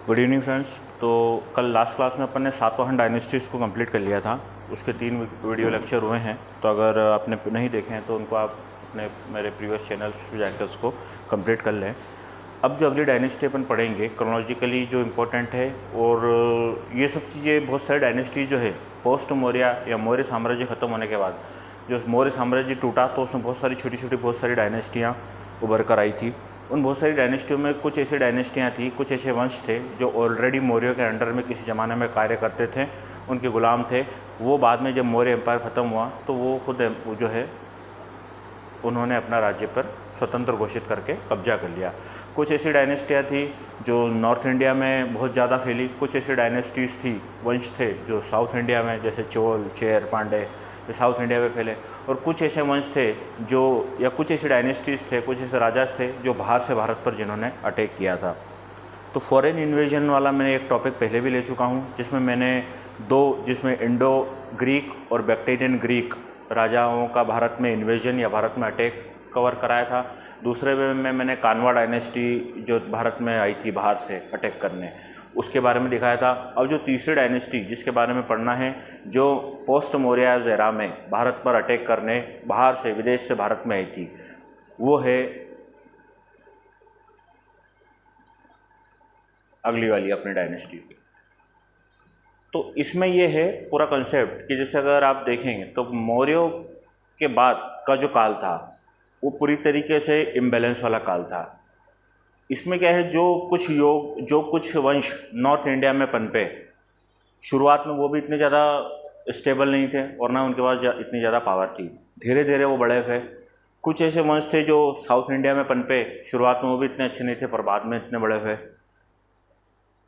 Good evening friends. तो कल last class में अपन ने सातवाहन डायनेस्टीज़ को कंप्लीट कर लिया था। उसके 3 वीडियो लेक्चर हुए हैं, तो अगर आपने नहीं देखे हैं तो उनको आप अपने मेरे प्रीवियस चैनल्स पे जाकर उसको कंप्लीट कर लें। अब जो अगली डायनेस्टी अपन पढ़ेंगे क्रोनोलॉजिकली जो इम्पोर्टेंट है, और ये सब चीज़ें बहुत सारी डायनेस्टी जो है पोस्ट मौर्य या मौर्य साम्राज्य ख़त्म होने के बाद जो मौर्य साम्राज्य टूटा तो उसमें बहुत सारी छोटी छोटी बहुत सारी डायनेस्टियाँ उभर कर आई थी। उन बहुत सारी डायनेस्टियों में कुछ ऐसी डायनेस्टियाँ थी, कुछ ऐसे वंश थे जो ऑलरेडी मौर्यों के अंडर में किसी ज़माने में कार्य करते थे, उनके गुलाम थे। वो बाद में जब मौर्य एम्पायर ख़त्म हुआ तो वो खुद जो है उन्होंने अपना राज्य पर स्वतंत्र घोषित करके कब्जा कर लिया। कुछ ऐसी डायनेस्टियाँ थी जो नॉर्थ इंडिया में बहुत ज़्यादा फैली, कुछ ऐसी डायनेस्टीज़ थी, वंश थे जो साउथ इंडिया में, जैसे चोल, चेर, पांडे, ये साउथ इंडिया में फैले। और कुछ ऐसे वंश थे जो, या कुछ ऐसी डायनेस्टीज़ थे, कुछ ऐसे राजा थे जो बाहर से भारत पर जिन्होंने अटैक किया था। तो फॉरेन इन्वेजन वाला मैंने एक टॉपिक पहले भी ले चुका हूँ, जिसमें मैंने जिसमें इंडो ग्रीक और बैक्ट्रियन ग्रीक राजाओं का भारत में इन्वेजन या भारत में अटैक कवर कराया था। दूसरे में मैंने कानवा डायनेस्टी जो भारत में आई थी बाहर से अटैक करने, उसके बारे में दिखाया था। अब जो तीसरी डायनेस्टी जिसके बारे में पढ़ना है, जो पोस्ट मौर्य एरा में भारत पर अटैक करने बाहर से, विदेश से भारत में आई थी, वो है अगली वाली अपनी डायनेस्टी। तो इसमें ये है पूरा कंसेप्ट कि जैसे अगर आप देखेंगे तो मौर्यों के बाद का जो काल था वो पूरी तरीके से इम्बैलेंस वाला काल था। इसमें क्या है, जो कुछ वंश नॉर्थ इंडिया में पनपे, शुरुआत में वो भी इतने ज़्यादा स्टेबल नहीं थे और ना उनके पास इतनी ज़्यादा पावर थी। धीरे धीरे वो बड़े थे। कुछ ऐसे वंश थे जो साउथ इंडिया में पनपे, शुरुआत में वो भी इतने अच्छे नहीं थे पर बाद में इतने बड़े हुए।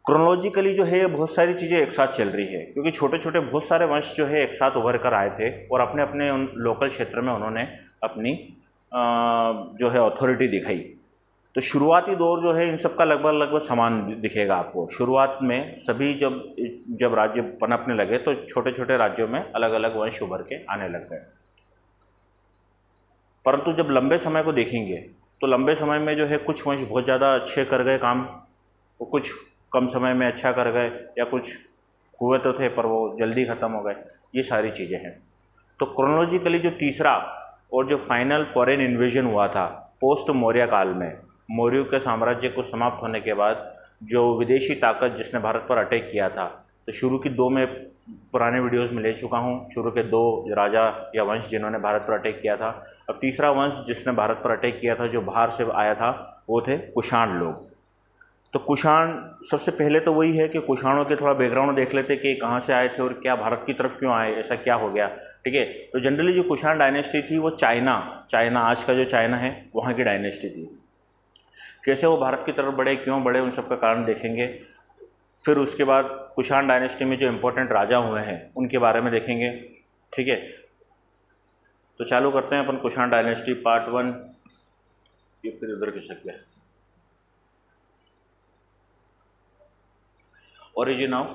क्रोनोलॉजिकली जो है बहुत सारी चीज़ें एक साथ चल रही है, क्योंकि छोटे छोटे बहुत सारे वंश जो है एक साथ उभर कर आए थे और अपने अपने उन लोकल क्षेत्र में उन्होंने अपनी जो है अथॉरिटी दिखाई। तो शुरुआती दौर जो है इन सब का लगभग समान दिखेगा आपको। शुरुआत में सभी जब राज्य पनपने लगे तो छोटे छोटे राज्यों में अलग अलग वंश उभर के आने लग गए। परंतु जब लंबे समय को देखेंगे तो लंबे समय में जो है कुछ वंश बहुत ज़्यादा अच्छे कर गए काम, वो कुछ कम समय में अच्छा कर गए, या कुछ हुए तो थे पर वो जल्दी ख़त्म हो गए। ये सारी चीज़ें हैं। तो क्रोनोलॉजिकली जो तीसरा और जो फाइनल फॉरेन इन्वेजन हुआ था पोस्ट मौर्य काल में, मौर्यों के साम्राज्य को समाप्त होने के बाद जो विदेशी ताकत जिसने भारत पर अटैक किया था, तो शुरू की 2 में पुराने वीडियोस में ले चुका हूँ, शुरू के 2 राजा या वंश जिन्होंने भारत पर अटैक किया था। अब तीसरा वंश जिसने भारत पर अटैक किया था जो बाहर से आया था, वो थे कुषाण लोग। तो कुषाण, सबसे पहले तो वही है कि कुषाणों के थोड़ा बैकग्राउंड देख लेते कि कहाँ से आए थे और क्या भारत की तरफ क्यों आए, ऐसा क्या हो गया। ठीक है, तो जनरली जो कुषाण डायनेस्टी थी वो चाइना आज का जो चाइना है वहाँ की डायनेस्टी थी। कैसे वो भारत की तरफ बढ़े, क्यों बढ़े, उन सब का कारण देखेंगे। फिर उसके बाद कुषाण डायनेस्टी में जो इम्पोर्टेंट राजा हुए हैं उनके बारे में देखेंगे। ठीक है, तो चालू करते हैं अपन कुषाण डायनेस्टी पार्ट 1। ये फिर उधर खिसक गया। ओरिजिन ऑफ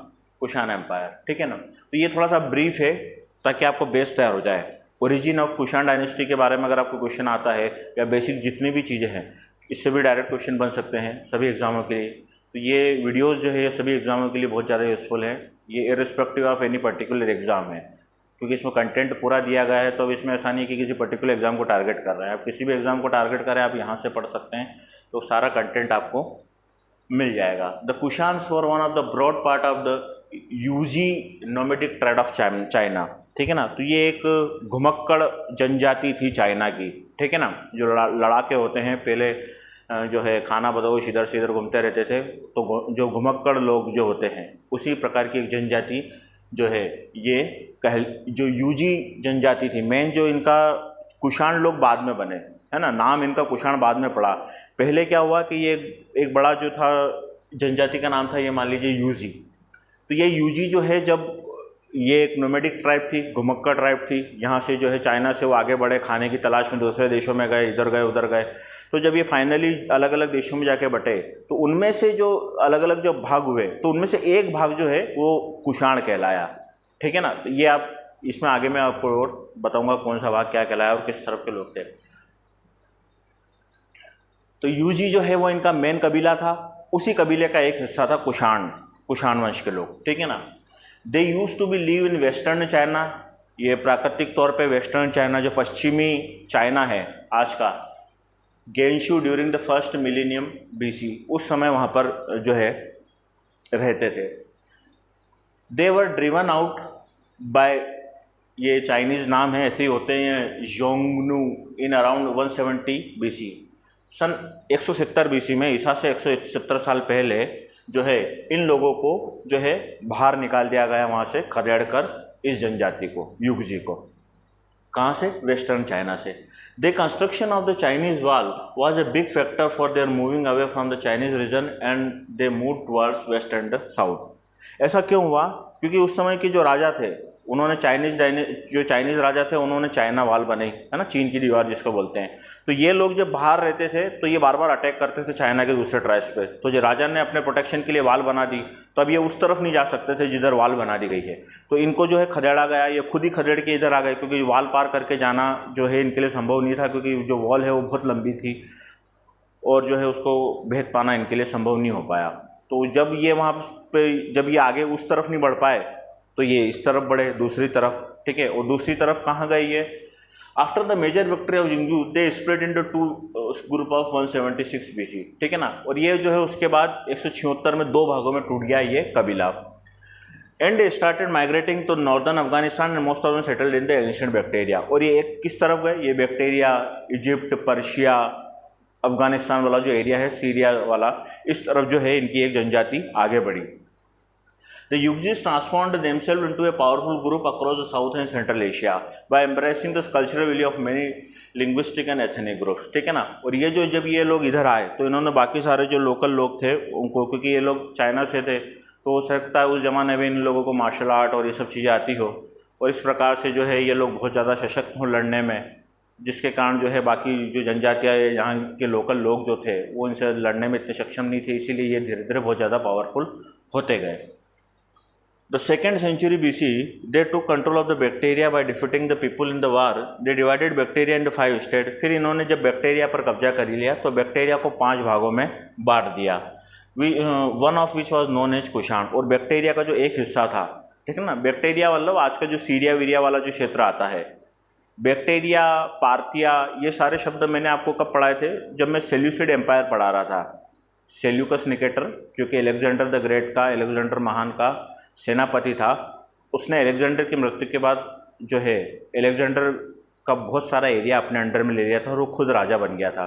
कुषाण एम्पायर, ठीक है ना। तो ये थोड़ा सा ब्रीफ है ताकि आपको बेस तैयार हो जाए। ओरिजिन ऑफ कुषाण डायनेस्टी के बारे में अगर आपको क्वेश्चन आता है, या बेसिक जितनी भी चीज़ें हैं, इससे भी डायरेक्ट क्वेश्चन बन सकते हैं सभी एग्जामों के लिए। तो ये वीडियोस जो है ये सभी एग्जामों के लिए बहुत ज़्यादा यूज़फुल है। ये irrespective of any particular exam है, क्योंकि इसमें कंटेंट पूरा दिया गया है। तो अब इसमें ऐसा नहीं कि किसी पर्टिकुलर एग्जाम को टारगेट कर रहे हैं, आप किसी भी एग्जाम को टारगेट करें, आप यहाँ से पढ़ सकते हैं, तो सारा कंटेंट आपको मिल जाएगा। The Kushans were one of the broad part of the Yuezhi nomadic tribe of China, ठीक है ना। तो ये एक घुमक्कड़ जनजाति थी चाइना की, ठीक है ना। जो लड़ाके होते हैं पहले जो है खाना बदोश इधर से इधर घूमते रहते थे, तो जो घुमक्कड़ लोग जो होते हैं उसी प्रकार की एक जनजाति जो है ये जो यूजी जनजाति थी। मेन जो इनका कुषाण लोग बाद में बने, है ना, नाम इनका कुषाण बाद में पड़ा। पहले क्या हुआ कि ये एक बड़ा जो था जनजाति का नाम था, ये मान लीजिए यूजी। तो ये यूजी जो है, जब ये एक नोमैडिक ट्राइब थी, घुमक्कड़ ट्राइब थी, यहाँ से जो है चाइना से वो आगे बढ़े, खाने की तलाश में दूसरे देशों में गए, इधर गए उधर गए। तो जब ये फाइनली अलग अलग देशों में जाके बटे, तो उनमें से जो अलग अलग जो भाग हुए, तो उनमें से एक भाग जो है वो कुषाण कहलाया, ठीक है ना। तो ये आप इसमें आगे मैं आपको और बताऊंगा कौन सा भाग क्या कहलाया और किस तरफ के लोग थे। तो यूजी जो है वो इनका मेन कबीला था, उसी कबीले का एक हिस्सा था कुषाण वंश के लोग, ठीक है ना। They use to be live in western China, ये प्राकृतिक तौर पे वेस्टर्न चाइना जो पश्चिमी चाइना है आज का, Gansu during the first millennium BC, उस समय वहाँ पर जो है रहते थे। They were driven out by, ये चाइनीज़ नाम है ऐसे ही होते हैं, योंगनू, इन अराउंड 170 BC, सन 170 BC में, ईसा से 170 साल पहले जो है इन लोगों को जो है बाहर निकाल दिया गया वहाँ से, खदेड़ कर इस जनजाति को, युगजी को। कहाँ से? वेस्टर्न चाइना से। The construction of the Chinese wall was a big factor for their moving away from the Chinese region and they move towards west and south. ऐसा क्यों हुआ? क्योंकि उस समय के जो राजा थे उन्होंने चाइनीज राजा थे उन्होंने चाइना वॉल बनाई, है ना, चीन की दीवार जिसको बोलते हैं। तो ये लोग जब बाहर रहते थे तो ये बार बार अटैक करते थे चाइना के दूसरे ट्राइब्स पे। तो जो राजा ने अपने प्रोटेक्शन के लिए वॉल बना दी, तो अब ये उस तरफ नहीं जा सकते थे जिधर वॉल बना दी गई है, तो इनको जो है खदेड़ा गया, ये खुद ही खदेड़ के इधर आ गए, क्योंकि वॉल पार करके जाना जो है इनके लिए संभव नहीं था, क्योंकि जो वॉल है वो बहुत लंबी थी और जो है उसको भेद पाना इनके लिए संभव नहीं हो पाया। तो जब ये वहाँ पे, जब ये आगे उस तरफ नहीं बढ़ पाए तो ये इस तरफ बढ़े, दूसरी तरफ, ठीक है। और दूसरी तरफ कहाँ गई ये? After the major victory of Xiongnu they split into 2 group of 176 BC, ठीक है ना। और ये जो है उसके बाद 176 में 2 भागों में टूट गया ये कबीला। And started migrating to northern Afghanistan and most of them settled in the ancient Bactria. और ये एक किस तरफ गए? ये बैक्टीरिया, इजिप्ट, पर्शिया, अफगानिस्तान वाला जो एरिया है, सीरिया वाला, इस तरफ जो है इनकी एक जनजाति आगे बढ़ी। The Yughis transformed themselves into a powerful group across the South and Central Asia by embracing the cultural value of many linguistic and ethnic groups, ठीक है ना। और ये जो जब ये लोग इधर आए तो इन्होंने बाकी सारे जो लोकल लोग थे उनको, क्योंकि ये लोग चाइना से थे तो हो सकता है उस ज़माने में इन लोगों को मार्शल आर्ट और ये सब चीज़ें आती हो, और इस प्रकार से जो है ये लोग बहुत ज़्यादा सशक्त हों लड़ने में, जिसके कारण जो है बाकी जो जनजातियाँ यहाँ के लोकल लोग जो थे वो इनसे लड़ने में इतने सक्षम नहीं थे, इसीलिए ये धीरे धीरे बहुत ज़्यादा पावरफुल होते गए। The 2nd century BC, they took control of the bacteria by defeating the people in the war. They divided bacteria into 5 states. फिर इन्होंने जब बैक्टीरिया पर कब्जा कर लिया तो बैक्टीरिया को 5 भागों में बांट दिया। One of which was known as Kushan. और बैक्टीरिया का जो एक हिस्सा था, ठीक है ना, बैक्टीरिया मतलब आज का जो सीरिया वीरिया वाला जो क्षेत्र आता है, बैक्टीरिया, पार्थिया, ये सारे शब्द मैंने आपको कब पढ़ाए थे? जब मैं सेल्यूसिड एम्पायर पढ़ा रहा था। सेल्यूकस निकेटर जो कि अलेक्जेंडर द ग्रेट का, अलेक्जेंडर महान का सेनापति था, उसने अलेक्जेंडर की मृत्यु के बाद जो है अलेक्जेंडर का बहुत सारा एरिया अपने अंडर में ले लिया था और वो खुद राजा बन गया था।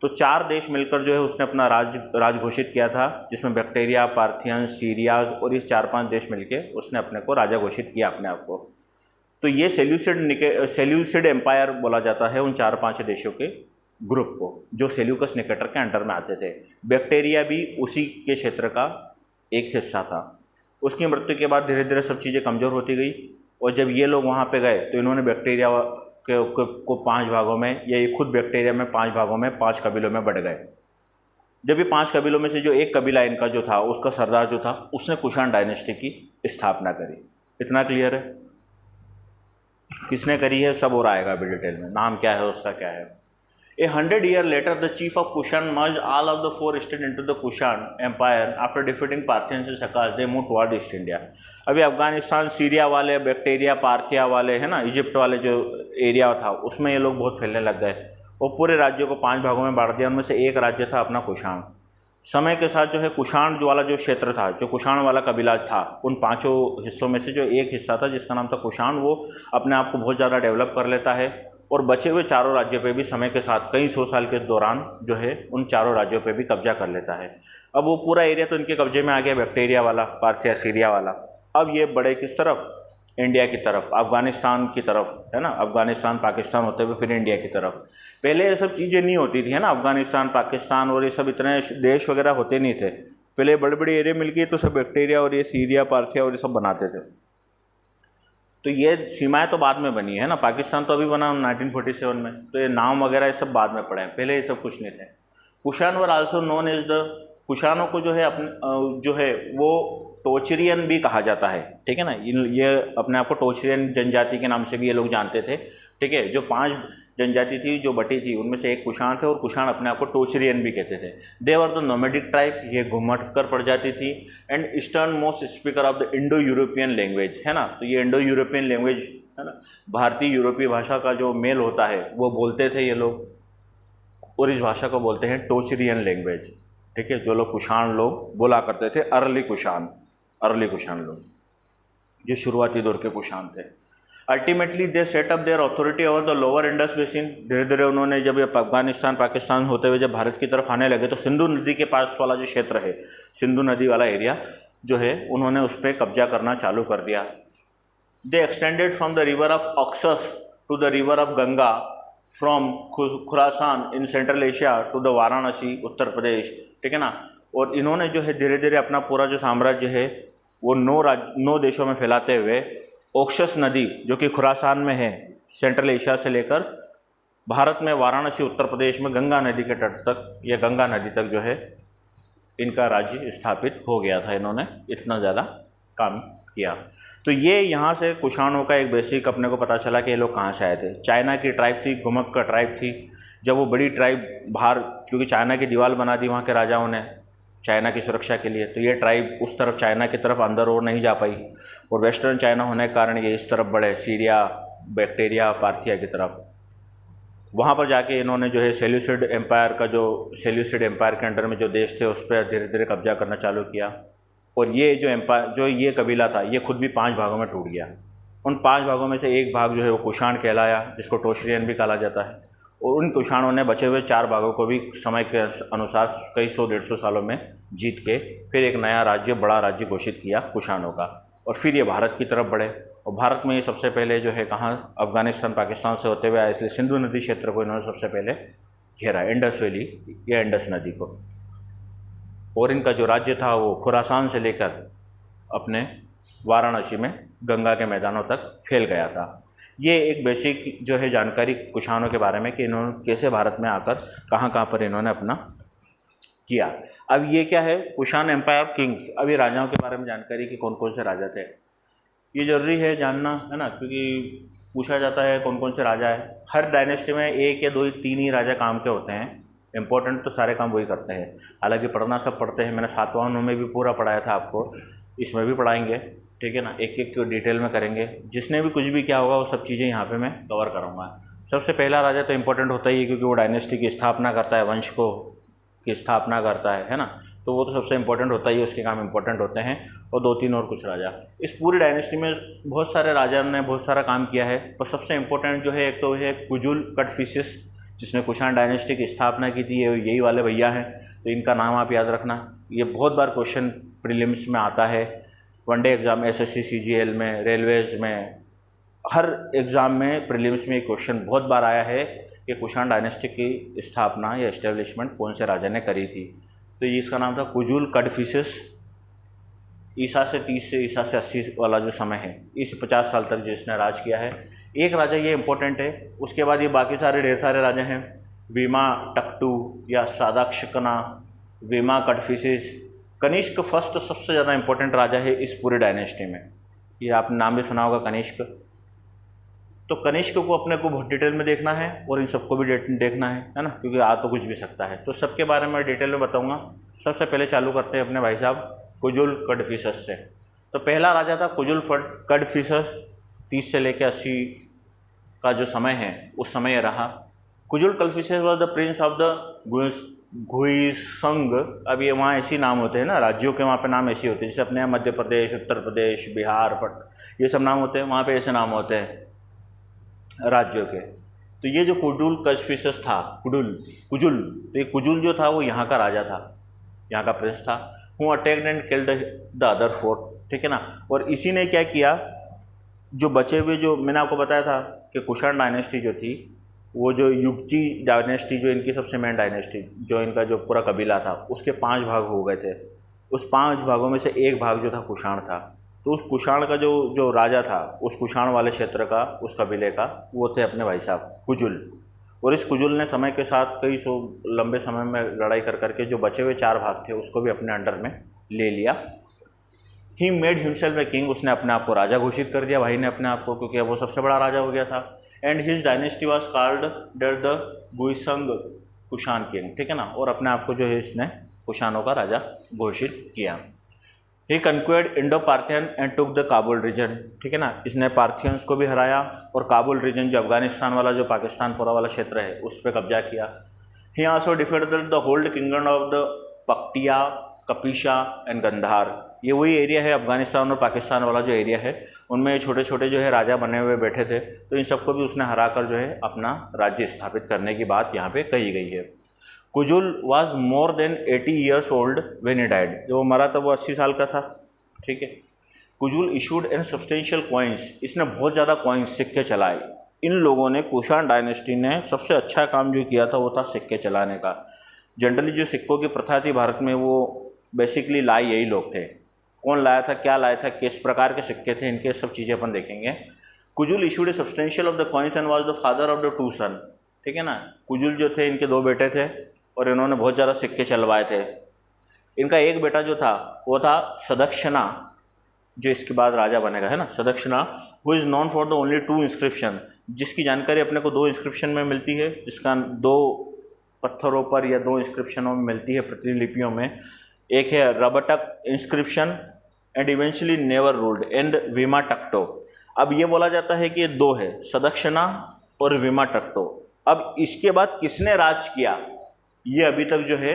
तो 4 देश मिलकर जो है उसने अपना राज घोषित किया था, जिसमें बैक्टीरिया, पार्थियन, सीरियाज और ये 4-5 देश मिलके उसने अपने को राजा घोषित किया अपने आप को। तो ये सेल्यूसिड एम्पायर बोला जाता है उन 4-5 देशों के ग्रुप को जो सेल्यूकस निकेटर के अंडर में आते थे। बैक्टीरिया भी उसी के क्षेत्र का एक हिस्सा था। उसकी मृत्यु के बाद धीरे धीरे सब चीज़ें कमज़ोर होती गई, और जब ये लोग वहाँ पे गए तो इन्होंने बैक्टीरिया को 5 भागों में, या ये खुद बैक्टीरिया में 5 भागों में 5 कबीलों में बढ़ गए। जब ये 5 कबीलों में से जो एक कबीला इनका जो था, उसका सरदार जो था, उसने कुषाण डायनेस्टी की स्थापना करी। इतना क्लियर है? किसने करी है सब और आएगा अभी डिटेल में, नाम क्या है उसका, क्या है। 100 years later, the chief of Kushan merged all of the 4 states into the Kushan Empire. After defeating Parthians and Sakas, they moved toward East India. अभी अफगानिस्तान, सीरिया वाले, बैक्टीरिया, पार्थिया वाले, है ना, इजिप्ट वाले जो एरिया था उसमें ये लोग बहुत फैलने लग गए और पूरे राज्यों को 5 भागों में बांट दिया। उनमें से एक राज्य था अपना कुषाण। समय के साथ जो है कुषाण जो वाला जो क्षेत्र था, जो कुषाण वाला कबीला था, उन 5 हिस्सों में से जो एक हिस्सा था जिसका नाम था कुषाण, वो अपने आप को बहुत ज़्यादा डेवलप कर लेता है और बचे हुए 4 राज्यों पे भी समय के साथ कई 100 साल के दौरान जो है उन 4 राज्यों पे भी कब्जा कर लेता है। अब वो पूरा एरिया तो इनके कब्जे में आ गया, बैक्टीरिया वाला, पार्थिया, सीरिया वाला। अब ये बड़े किस तरफ? इंडिया की तरफ, अफगानिस्तान की तरफ, है ना, अफगानिस्तान, पाकिस्तान होते हुए फिर इंडिया की तरफ। पहले ये सब चीज़ें नहीं होती थी, है ना, अफगानिस्तान, पाकिस्तान और ये सब इतने देश वगैरह होते नहीं थे। पहले बड़े बड़े एरिया मिलके तो सब बैक्टीरिया और ये सीरिया, पार्थिया और ये सब बनाते थे। तो ये सीमाएं तो बाद में बनी है ना, पाकिस्तान तो अभी बना 1947 में, तो ये नाम वगैरह ये सब बाद में पड़े हैं, पहले ये सब कुछ नहीं थे। Kushan were also known as the, कुषाणों को जो है अपने जो है वो टोचरियन भी कहा जाता है, ठीक है ना। ये अपने आप को टोचरियन जनजाति के नाम से भी ये लोग जानते थे। ठीक है। जो 5 जनजाति थी जो बटी थी उनमें से एक कुषाण थे, और कुषाण अपने आप को टोचरियन भी कहते थे। They were the nomadic tribe, ये घुमट कर प्रजाति थी। And eastern most speaker of the Indo European language, है ना। तो ये इंडो यूरोपियन लैंग्वेज, है ना, भारतीय यूरोपीय भाषा का जो मेल होता है वो बोलते थे ये लोग, और इस भाषा को बोलते हैं टोचरियन लैंग्वेज। ठीक है, जो लोग कुषाण लोग बोला करते थे, अर्ली कुषाण लोग जो शुरुआती दौर के कुषाण थे। Ultimately they set up there authority over the lower Indus basin. धीरे धीरे उन्होंने, जब ये अफगानिस्तान पाकिस्तान होते हुए जब भारत की तरफ आने लगे, तो सिंधु नदी के पास वाला जो क्षेत्र है, सिंधु नदी वाला एरिया जो है, उन्होंने उस पर कब्जा करना चालू कर दिया। They extended from the river of Oxus to the river of Ganga, from Khorasan in central Asia to the Varanasi Uttar Pradesh. ठीक है ना। और इन्होंने जो है धीरे धीरे अपना पूरा जो साम्राज्य है वो 9 देशों में फैलाते हुए ऑक्सस नदी जो कि खुरासान में है, सेंट्रल एशिया से लेकर भारत में वाराणसी उत्तर प्रदेश में गंगा नदी के तट तक, या गंगा नदी तक जो है इनका राज्य स्थापित हो गया था। इन्होंने इतना ज़्यादा काम किया। तो ये यहाँ से कुषाणों का एक बेसिक अपने को पता चला कि ये लोग कहाँ से आए थे। चाइना की ट्राइब थी, घुमक का ट्राइब थी। जब वो बड़ी ट्राइब बाहर, क्योंकि चाइना की दीवार बना दी वहाँ के राजाओं ने चाइना की सुरक्षा के लिए, तो ये ट्राइब उस तरफ चाइना की तरफ अंदर और नहीं जा पाई, और वेस्टर्न चाइना होने के कारण ये इस तरफ बढ़े, सीरिया, बैक्टीरिया, पार्थिया की तरफ। वहाँ पर जाके इन्होंने जो है सेल्यूसिड एम्पायर के अंडर में जो देश थे उस पर धीरे धीरे कब्जा करना चालू किया। और ये जो एम्पायर, जो ये कबीला था, ये खुद भी 5 भागों में टूट गया। उन 5 भागों में से एक भाग जो है वो कुषाण कहलाया, जिसको टोचरियन भी कहा जाता है। और उन कुषाणों ने बचे हुए 4 भागों को भी समय के अनुसार कई 100-150 सालों में जीत के फिर एक नया राज्य, बड़ा राज्य घोषित किया कुषाणों का। और फिर ये भारत की तरफ बढ़े, और भारत में ये सबसे पहले जो है कहाँ, अफगानिस्तान पाकिस्तान से होते हुए आए, इसलिए सिंधु नदी क्षेत्र को इन्होंने सबसे पहले घेरा, इंडस वैली या इंडस नदी को। और इनका जो राज्य था वो खुरासान से लेकर अपने वाराणसी में गंगा के मैदानों तक फैल गया था। ये एक बेसिक जो है जानकारी कुषाणों के बारे में कि इन्होंने कैसे भारत में आकर कहाँ कहाँ पर इन्होंने अपना किया। अब ये क्या है, कुषाण एम्पायर ऑफ किंग्स। अब ये राजाओं के बारे में जानकारी कि कौन कौन से राजा थे, ये जरूरी है जानना, है ना, क्योंकि पूछा जाता है कौन कौन से राजा है। हर डायनेस्टी में 1 या 2 3 ही राजा काम के होते हैं, इंपॉर्टेंट तो सारे काम वही करते हैं। हालांकि पढ़ना सब पढ़ते हैं, मैंने सातवाहनों में भी पूरा पढ़ाया था आपको, इसमें भी पढ़ाएंगे। ठीक है ना, एक एक डिटेल में करेंगे। जिसने भी कुछ भी क्या होगा वो सब चीज़ें यहाँ पे मैं कवर करूँगा। सबसे पहला राजा तो इम्पोर्टेंट होता ही है, क्योंकि वो डायनेस्टी की स्थापना करता है, वंश को की स्थापना करता है ना, तो वो तो सबसे इम्पोर्टेंट होता ही है, उसके काम इम्पोर्टेंट होते हैं। और 2-3 और कुछ राजा। इस पूरी डायनेस्टी में बहुत सारे राजा ने बहुत सारा काम किया है, पर सबसे इम्पोर्टेंट जो है एक तो है कुजुल कटफिसिस, जिसने कुषाण डायनेस्टी की स्थापना की थी। ये यही वाले भैया हैं, तो इनका नाम आप याद रखना। ये बहुत बार क्वेश्चन प्रीलिम्स में आता है, वनडे एग्ज़ाम, SSC CGL में, रेलवेज़ में, हर एग्ज़ाम में प्रीलिम्स में ये क्वेश्चन बहुत बार आया है कि कुषाण डायनेस्टी की स्थापना या एस्टेब्लिशमेंट कौन से राजा ने करी थी। तो ये इसका नाम था कुजुल कटफिसिस। ईसा से 30 से ईसा से 80 वाला जो समय है, इस 50 साल तक जिसने राज किया है। एक राजा ये इंपॉर्टेंट है, उसके बाद ये बाकी सारे ढेर सारे राजा हैं। वीमा टक्टू या सादाक्षकना, वीमा कटफिसिस। कनिष्क फर्स्ट सबसे ज़्यादा इंपॉर्टेंट राजा है इस पूरे डायनेस्टी में। ये आपने नाम भी सुना होगा कनिष्क। तो कनिष्क को अपने को बहुत डिटेल में देखना है, और इन सबको भी देखना है ना, क्योंकि आ तो कुछ भी सकता है। तो सबके बारे में डिटेल में बताऊंगा। सबसे पहले चालू करते हैं अपने भाई साहब कुजुल कटफिसस से। तो पहला राजा था कुजुल कटफिसस। 30 से लेकर 80 का जो समय है उस समय रहा। Kujula Kadphises was the prince of the Guishuang. अब ये वहाँ ऐसे नाम होते हैं ना, राज्यों के वहाँ पे नाम ऐसे होते हैं, जैसे अपने यहाँ मध्य प्रदेश, उत्तर प्रदेश, बिहार, ये सब नाम होते हैं, वहाँ पे ऐसे नाम होते हैं राज्यों के। तो ये जो कुजुल कटफिसस था, कुजुल, तो ये कुजुल जो था वो यहाँ का राजा था, यहाँ का प्रिंस था। Who attacked and killed the other 4। ठीक है ना। और इसी ने क्या किया, जो बचे हुए, जो मैंने आपको बताया था कि कुषाण डायनेस्टी जो थी, वो जो युगची डायनेस्टी, जो इनकी सबसे मेन डायनेस्टी, जो इनका जो पूरा कबीला था, उसके 5 भाग हो गए थे। उस 5 भागों में से एक भाग जो था कुषाण था। तो उस कुषाण का जो राजा था, उस कुषाण वाले क्षेत्र का, उस कबीले का, वो थे अपने भाई साहब कुजुल। और इस कुजुल ने समय के साथ कई सौ लंबे समय में लड़ाई कर करके जो बचे हुए 4 भाग थे उसको भी अपने अंडर में ले लिया। He made himself a king. उसने अपने आप को राजा घोषित कर दिया, भाई ने अपने आप को, क्योंकि अब वो सबसे बड़ा राजा हो गया था। And his dynasty was called the Guishuang Kushan king, ठीक है ना, और अपने आप को जो है इसने कुशानों का राजा घोषित किया। He conquered Indo Parthian and took the Kabul region, ठीक है ना, इसने पार्थियंस को भी हराया और काबुल रीजन जो अफगानिस्तान वाला जो पाकिस्तान पूरा वाला क्षेत्र है उस पर कब्जा किया। He also defended the whole kingdom of the Paktia, Kapisa and Gandhara. ये वही एरिया है अफगानिस्तान और पाकिस्तान वाला जो एरिया है, उनमें छोटे छोटे जो है राजा बने हुए बैठे थे, तो इन सबको भी उसने हरा कर जो है अपना राज्य स्थापित करने की बात यहाँ पे कही गई है। Kujula was more than 80 years old when he died, जब वो मरा तब वो 80 साल का था, ठीक है। Kujula issued N substantial coins, इसने बहुत ज़्यादा कॉइन्स सिक्के चलाए। इन लोगों ने, कुषाण डायनेस्टी ने सबसे अच्छा काम जो किया था वो था सिक्के चलाने का। जनरली जो सिक्कों की प्रथा थी भारत में वो बेसिकली लाए यही लोग थे। कौन लाया था, क्या लाया था, किस प्रकार के सिक्के थे, इनके सब चीज़ें अपन देखेंगे। Kujula issued A substantial of the coins and was the father of the 2 सन, ठीक है ना। कुजुल जो थे इनके 2 बेटे थे और इन्होंने बहुत ज़्यादा सिक्के चलवाए थे। इनका एक बेटा जो था वो था सदक्षिणा, जो इसके बाद राजा बनेगा, है ना, Sadashkana, who is known for the only 2 inscription, जिसकी जानकारी अपने को 2 इंस्क्रिप्शन में मिलती है, जिसका 2 पत्थरों पर या 2 इंस्क्रिप्शनों में मिलती है, प्रतिलिपियों में। एक है Rabatak inscription and eventually never ruled and Vima Takto. अब ये बोला जाता है कि ये 2 है, सदक्षिणा और विमा टक्टो। अब इसके बाद किसने राज किया ये अभी तक जो है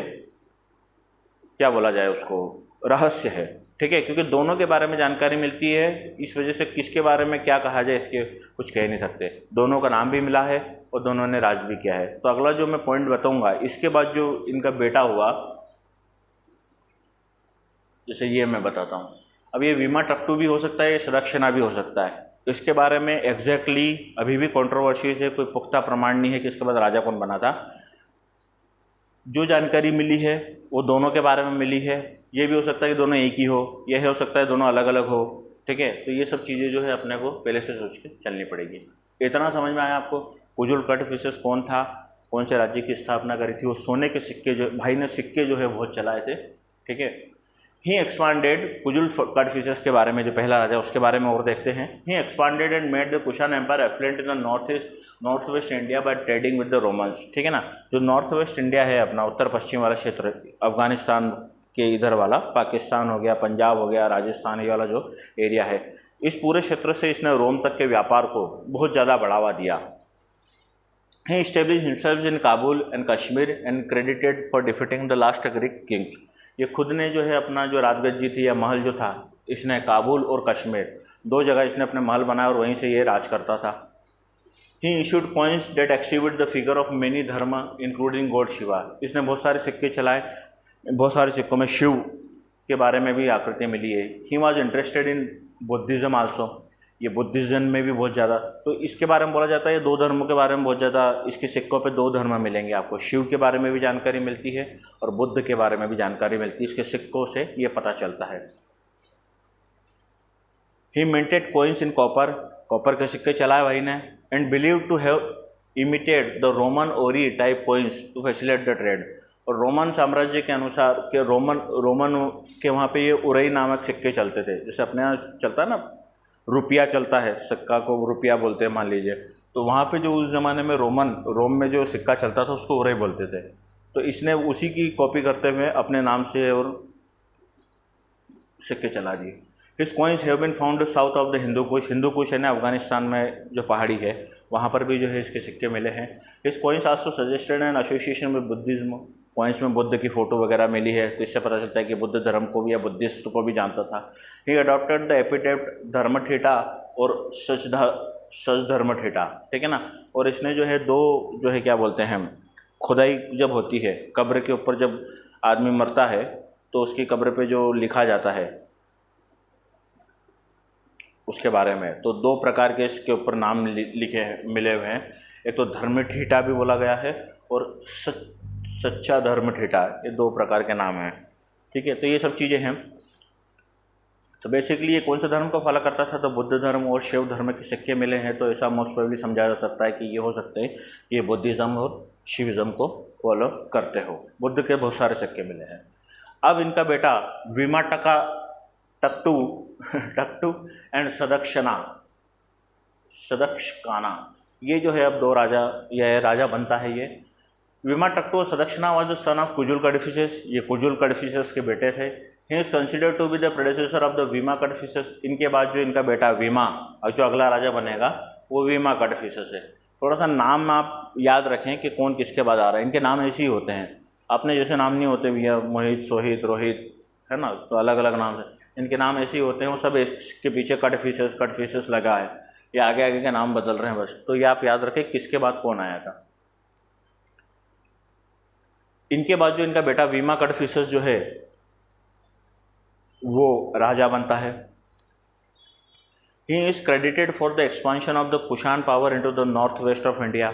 क्या बोला जाए उसको, रहस्य है, ठीक है, क्योंकि दोनों के बारे में जानकारी मिलती है, इस वजह से किसके बारे में क्या कहा जाए इसके कुछ कह नहीं सकते। दोनों का नाम भी मिला है और दोनों ने राज भी किया है। तो अगला जो मैं पॉइंट बताऊंगा, इसके बाद जो इनका बेटा हुआ, जैसे ये मैं बताता हूँ। अब ये विमा टक्टू भी हो सकता है, ये सदक्षिणा भी हो सकता है, तो इसके बारे में एग्जैक्टली अभी भी कंट्रोवर्सी है, कोई पुख्ता प्रमाण नहीं है कि इसके बाद राजा कौन बना था। जो जानकारी मिली है वो दोनों के बारे में मिली है। ये भी हो सकता है कि दोनों एक ही हो, यह हो सकता है दोनों अलग अलग हो, ठीक है। तो ये सब चीज़ें जो है अपने को पहले से सोच के चलनी पड़ेगी। इतना समझ में आया आपको। कुजुल कटफिशेस कौन था, कौन से राज्य की स्थापना करी थी, वो सोने के सिक्के, जो भाई ने सिक्के जो है बहुत चलाए थे, ठीक है। ही एक्सपांडेड, कुजुल कटफिशेस के बारे में जो पहला राजा उसके बारे में और देखते हैं। He expanded and made the Kushan empire affluent in the north west India by trading with the Romans, ठीक है ना। जो नॉर्थ वेस्ट इंडिया है अपना उत्तर पश्चिम वाला क्षेत्र, अफगानिस्तान के इधर वाला, पाकिस्तान हो गया, पंजाब हो गया, राजस्थान ये वाला जो एरिया है, इस पूरे क्षेत्र से इसने रोम तक के व्यापार को बहुत ज़्यादा बढ़ावा दिया। He established himself in Kabul and Kashmir and credited for defeating the last Greek kings. ये खुद ने जो है अपना जो राजगद्दी थी या महल जो था, इसने काबुल और कश्मीर 2 जगह इसने अपने महल बनाया और वहीं से ये राज करता था। He issued coins that exhibit the figure of many dharma including God Shiva. इसने बहुत सारे सिक्के चलाए, बहुत सारे सिक्कों में शिव के बारे में भी आकृति मिली है। He was interested in Buddhism also. ये बुद्धिज्म में भी बहुत ज़्यादा, तो इसके बारे में बोला जाता है ये 2 धर्मों के बारे में बहुत ज़्यादा, इसके सिक्कों पे 2 धर्म मिलेंगे आपको। शिव के बारे में भी जानकारी मिलती है और बुद्ध के बारे में भी जानकारी मिलती है, इसके सिक्कों से ये पता चलता है। He minted coins in copper, copper के सिक्के चलाए भाई ने, and believe to have imitated the Roman aurei type coins to facilitate the trade. और रोमन साम्राज्य के अनुसार के रोमन के वहाँ पे ये उरई नामक सिक्के चलते थे, जैसे अपने यहाँ चलता है ना रुपया चलता है, सिक्का को रुपया बोलते हैं मान लीजिए, तो वहाँ पे जो उस ज़माने में रोम में जो सिक्का चलता था उसको उरई बोलते थे। तो इसने उसी की कॉपी करते हुए अपने नाम से और सिक्के चला दिए। His coins have been found south of the Hindu Kush है ना, अफगानिस्तान में जो पहाड़ी है वहाँ पर भी जो है इसके सिक्के मिले हैं। His coins also suggested an association with Buddhism, coins में बुद्ध की फ़ोटो वगैरह मिली है, तो इससे पता चलता है कि बुद्ध धर्म को भी या बुद्धिस्ट को भी जानता था। ही अडॉप्टेड द एपिटेट धर्मठेटा और सच धर्मठेटा, ठीक है ना। और इसने जो है 2 जो है क्या बोलते हैं, खुदाई जब होती है कब्र के ऊपर, जब आदमी मरता है तो उसकी कब्र पे जो लिखा जाता है उसके बारे में, तो 2 प्रकार के इसके ऊपर नाम लिखे हैं, मिले हुए हैं। एक तो धर्मठेटा भी बोला गया है और सच्चा धर्मठेटा, ये 2 प्रकार के नाम हैं, ठीक है। तो ये सब चीज़ें हैं। तो बेसिकली ये कौन से धर्म को फॉलो करता था, तो बुद्ध धर्म और शिव धर्म के सिक्के मिले हैं, तो ऐसा मोस्ट प्रोबेबली समझा जा सकता है कि ये हो सकते हैं ये बुद्धिज़्म और शिविज़्म को फॉलो करते हो। बुद्ध के बहुत सारे सिक्के मिले हैं। अब इनका बेटा विमा टक्टू एंड सदक्षकाना, ये जो है अब दो राजा, यह राजा बनता है ये। Vima Takto Sadashkana was the son of Kujula Kadphises, ये कुजुल कड़फिसेस के बेटे थे। He is considered to be the predecessor of the Vima Kadphises. इनके बाद जो इनका बेटा वीमा, और जो अगला राजा बनेगा वो वीमा कड़फिसेस है। थोड़ा सा नाम आप याद रखें कि कौन किसके बाद आ रहा है। इनके नाम ऐसे ही होते हैं, अपने जैसे नाम नहीं होते भैया, मोहित, सोहित, रोहित, है ना, तो अलग अलग नाम है। इनके नाम ऐसे ही होते हैं, वो सब इसके पीछे कड़फिसेस लगा है, ये आगे आगे के नाम बदल रहे हैं बस। तो ये आप याद रखें किसके बाद कौन आया था। इनके बाद जो इनका बेटा वीमा कड़फिसेस जो है वो राजा बनता है। He is credited for the expansion of the Kushan power into the north west of India.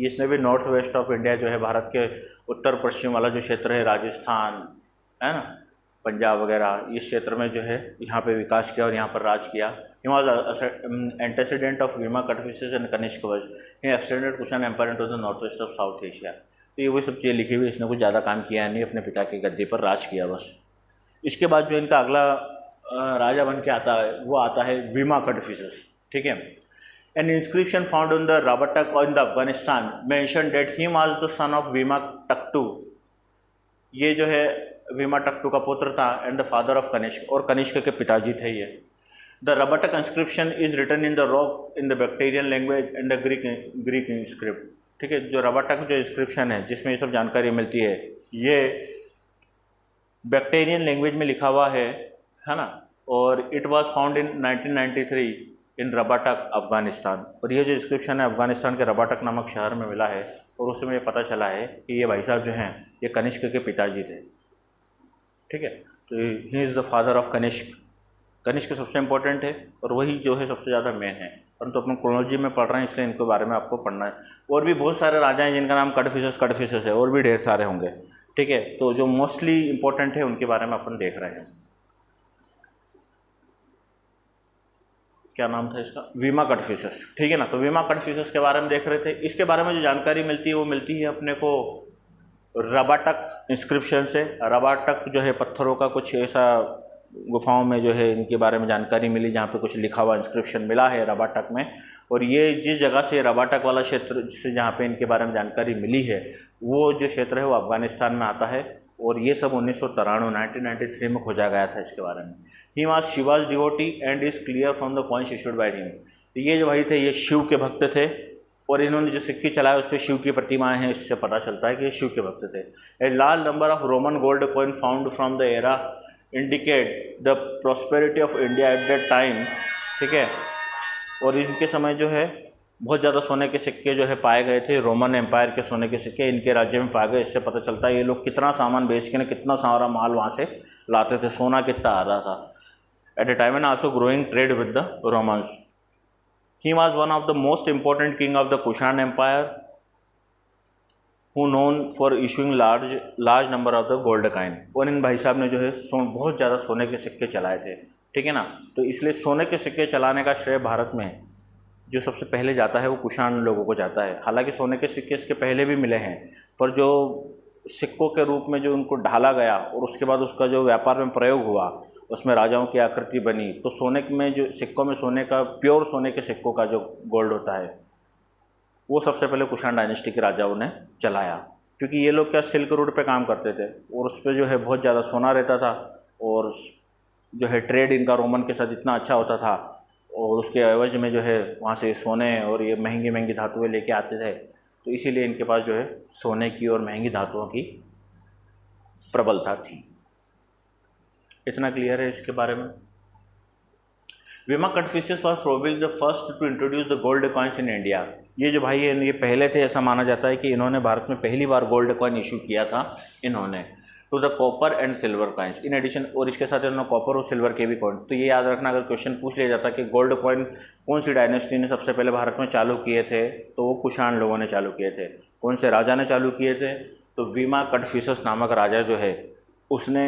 इसने भी नॉर्थ वेस्ट ऑफ इंडिया जो है, भारत के उत्तर पश्चिम वाला जो क्षेत्र है, राजस्थान है ना, पंजाब वगैरह, इस क्षेत्र में जो है यहाँ पे विकास किया और यहाँ पर राज किया। ही वॉज एंटेसिडेंट ऑफ वीमा कड़फिसेस एंड कनिष्क वंश। He extended Kushan empire into the north west of south Asia. तो ये वही सब चीज़ें लिखी हुई, इसने कुछ ज़्यादा काम किया नहीं, अपने पिता की गद्दी पर राज किया बस। इसके बाद जो इनका अगला राजा बन के आता है वो आता है वीमा कड़फिसेस, ठीक है। An inscription found in the Rabatak और in the Afghanistan mention that he was the son of Vima Takto. ये जो है वीमा टक्टू का पुत्र था and the father of Kanishka, और कनिष्क के पिताजी थे ये। The Rabatak inscription is written in the rock in the Bactrian language and the Greek script, ठीक है। जो राबटक जो इंस्क्रिप्शन है जिसमें ये सब जानकारी मिलती है, ये बैक्टीरियन लैंग्वेज में लिखा हुआ है ना, और इट वाज फाउंड इन 1993 इन रबाटक अफ़गानिस्तान। और ये जो इंस्क्रिप्शन है अफ़गानिस्तान के रबाटक नामक शहर में मिला है, और उसमें ये पता चला है कि ये भाई साहब जो हैं ये कनिष्क के पिताजी थे, ठीक है। तो he is the father of Kanishka. Kanishka सबसे इम्पोर्टेंट है और वही जो है सबसे ज़्यादा मेन है, परंतु अपन क्रोनोलॉजी में पढ़ रहे हैं इसलिए इनके बारे में आपको पढ़ना है। और भी बहुत सारे राजा हैं जिनका नाम कड़फिसेस है, और भी ढेर सारे होंगे, ठीक है। तो जो मोस्टली इम्पोर्टेंट है उनके बारे में अपन देख रहे हैं। क्या नाम था इसका? वीमा कड़फिसेस, ठीक है ना। तो वीमा कड़फिसेस के बारे में देख रहे थे। इसके बारे में जो जानकारी मिलती है वो मिलती है अपने को रबाटक इंस्क्रिप्शन से। रबाटक जो है पत्थरों का कुछ ऐसा गुफाओं में जो है इनके बारे में जानकारी मिली, जहाँ पे कुछ लिखा हुआ इंस्क्रिप्शन मिला है रबाटक में। और ये जिस जगह से रबाटक वाला क्षेत्र से जहाँ पे इनके बारे में जानकारी मिली है, वो जो क्षेत्र है वो अफ़गानिस्तान में आता है। और ये सब 1993 में खोजा गया था इसके बारे में। He was Shiva's devotee and is clear from the coins issued by him. ये जो भाई थे ये शिव के भक्त थे, और इन्होंने जो सिक्के चलाए उस पर शिव की प्रतिमाएँ हैं, इससे पता चलता है कि ये शिव के भक्त थे। A large number of Roman gold coin found from the era indicate the prosperity of India at that time, ठीक है। और इनके समय जो है बहुत ज़्यादा सोने के सिक्के जो है पाए गए थे, रोमन एम्पायर के सोने के सिक्के इनके राज्य में पाए गए। इससे पता चलता है ये लोग कितना सामान बेच के ना कितना सारा माल वहाँ से लाते थे, सोना कितना आ रहा था। At a time and also growing trade with the Romans. He was one of the most important king of the Kushan empire who known for issuing large number of the gold coin. और इन भाई साहब ने जो है बहुत ज़्यादा सोने के सिक्के चलाए थे, ठीक है ना। तो इसलिए सोने के सिक्के चलाने का श्रेय भारत में जो सबसे पहले जाता है वो कुषाण लोगों को जाता है। हालांकि सोने के सिक्के इसके पहले भी मिले हैं, पर जो सिक्कों के रूप में जो उनको ढाला गया और उसके बाद उसका जो व्यापार में प्रयोग हुआ, उसमें राजाओं की आकृति बनी, तो सोने में जो सिक्कों में सोने का प्योर सोने के सिक्कों का जो गोल्ड होता है वो सबसे पहले कुषाण डायनेस्टी के राजाओं ने चलाया। क्योंकि ये लोग क्या सिल्क रूट पे काम करते थे और उस पर जो है बहुत ज़्यादा सोना रहता था, और जो है ट्रेड इनका रोमन के साथ इतना अच्छा होता था, और उसके एवज में जो है वहाँ से सोने और ये महंगी महंगी धातुएं लेके आते थे। तो इसीलिए इनके पास जो है सोने की और महंगी धातुओं की प्रबलता थी। इतना क्लियर है इसके बारे में। Vima Kadphises was probably the first to introduce the gold coins in India. ये जो भाई है ये पहले थे, ऐसा माना जाता है कि इन्होंने भारत में पहली बार गोल्ड कॉइन इशू किया था इन्होंने, to the copper and silver coins in addition. और इसके साथ इन्होंने कॉपर और सिल्वर के भी कॉइन। तो ये याद रखना, अगर क्वेश्चन पूछ लिया जाता कि गोल्ड कॉइन कौन सी डायनेस्टी ने सबसे पहले भारत में चालू किए थे, तो वो कुषाण लोगों ने चालू किए थे। कौन से राजा ने चालू किए थे? तो वीमा कड़फिसेस नामक राजा जो है उसने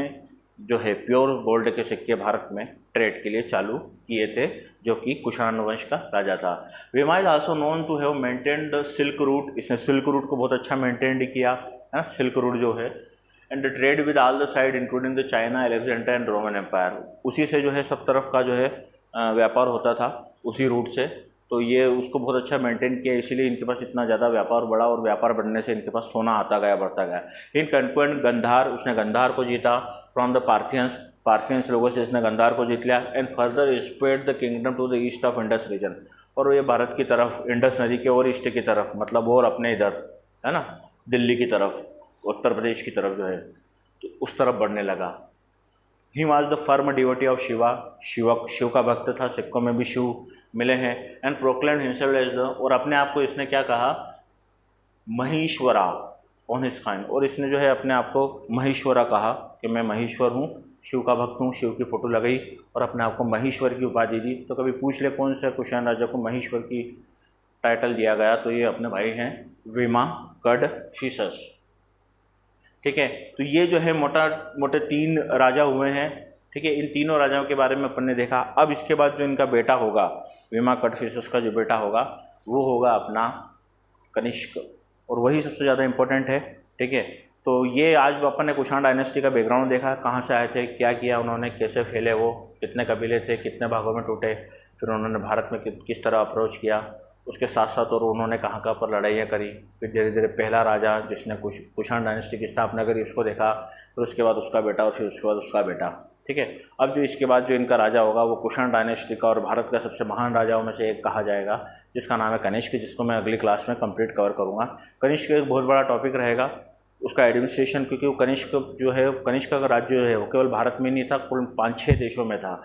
जो है प्योर गोल्ड के सिक्के भारत में ट्रेड के लिए चालू किए थे, जो कि कुषाण वंश का राजा था। Vima is also known to have maintained the silk route. इसने सिल्क रूट को बहुत अच्छा मेंटेन किया है, सिल्क रूट जो है। And trade with all the side including the China, Alexandria and Roman empire. उसी से जो है सब तरफ का जो है व्यापार होता था, उसी रूट से। तो ये उसको बहुत अच्छा मेंटेन किया, इसीलिए इनके पास इतना ज़्यादा व्यापार बढ़ा और व्यापार बढ़ने से इनके पास सोना आता गया, बढ़ता गया। इन कंक्वेंट गंधार, उसने गंधार को जीता फ्रॉम द पार्थियंस लोगों से इसने गंधार को जीत लिया। And further spread the kingdom to the east of Indus region, और ये भारत की तरफ, इंडस नदी के और ईस्ट की तरफ, मतलब और अपने इधर है ना, दिल्ली की तरफ, उत्तर प्रदेश की तरफ जो है, तो उस तरफ बढ़ने लगा। He was the firm devotee of Shiva का भक्त था, सिक्कों में भी शिव मिले हैं। And proclaimed himself as the, और अपने आप को इसने क्या कहा, महेश्वरा ऑन हिज काइंड, और इसने जो है अपने आप को महेश्वरा कहा कि मैं महेश्वर हूँ, शिव का भक्त हूँ, शिव की फ़ोटो लगाई और अपने आप को महेश्वर की उपाधि दी। तो कभी पूछ ले कौन से कुषाण राजा को महेश्वर की टाइटल दिया गया, तो ये अपने भाई हैं विमा कडफिसस। ठीक है, तो ये जो है मोटे 3 राजा हुए हैं। ठीक है, इन तीनों राजाओं के बारे में अपन ने देखा। अब इसके बाद जो इनका बेटा होगा, विमा कडफिसस का जो बेटा होगा, वो होगा अपना कनिष्क, और वही सबसे ज़्यादा इम्पोर्टेंट है। ठीक है, तो ये आज अपन ने कुषाण डायनेस्टी का बैकग्राउंड देखा, कहाँ से आए थे, क्या किया उन्होंने, कैसे फैले वो, कितने कबीले थे, कितने भागों में टूटे, फिर उन्होंने भारत में किस तरह अप्रोच किया, उसके साथ साथ और उन्होंने कहाँ कहाँ पर लड़ाइयाँ करी। फिर धीरे धीरे पहला राजा जिसने कुषाण डायनेस्टी की स्थापना करी उसको देखा, फिर उसके बाद उसका बेटा, और फिर उसके बाद उसका बेटा। ठीक है, अब जो इसके बाद जो इनका राजा होगा वो कुषाण डायनेस्टी का और भारत का सबसे महान राजाओं में से एक कहा जाएगा, जिसका नाम है कनिष्क, जिसको मैं अगली क्लास में कंप्लीट कवर करूँगा। कनिष्क एक बहुत बड़ा टॉपिक रहेगा, उसका एडमिनिस्ट्रेशन, क्योंकि वो कनिष्क जो है, कनिष्क का राज्य जो है वो केवल भारत में नहीं था, कुल 5-6 देशों में था।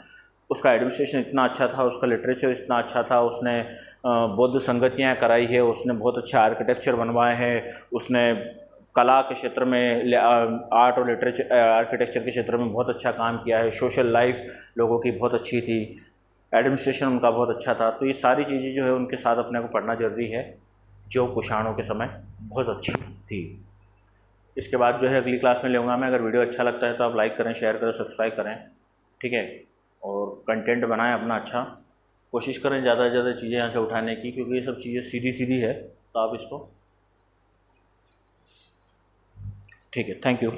उसका एडमिनिस्ट्रेशन इतना अच्छा था, उसका लिटरेचर इतना अच्छा था, उसने बौद्ध संगतियाँ कराई है, उसने बहुत अच्छे आर्किटेक्चर बनवाए हैं, उसने कला के क्षेत्र में, आर्ट और लिटरेचर, आर्किटेक्चर के क्षेत्र में बहुत अच्छा काम किया है। सोशल लाइफ लोगों की बहुत अच्छी थी, एडमिनिस्ट्रेशन उनका बहुत अच्छा था। तो ये सारी चीज़ें जो है उनके साथ अपने को पढ़ना जरूरी है, जो कुषाणों के समय बहुत अच्छी थी। इसके बाद जो है अगली क्लास में लूँगा मैं। अगर वीडियो अच्छा लगता है तो आप लाइक करें, शेयर करें, सब्सक्राइब करें। ठीक है, और कंटेंट बनाएं अपना अच्छा, कोशिश करें ज़्यादा से ज़्यादा चीज़ें यहाँ से उठाने की, क्योंकि ये सब चीज़ें सीधी सीधी है, तो आप इसको, ठीक है, थैंक यू।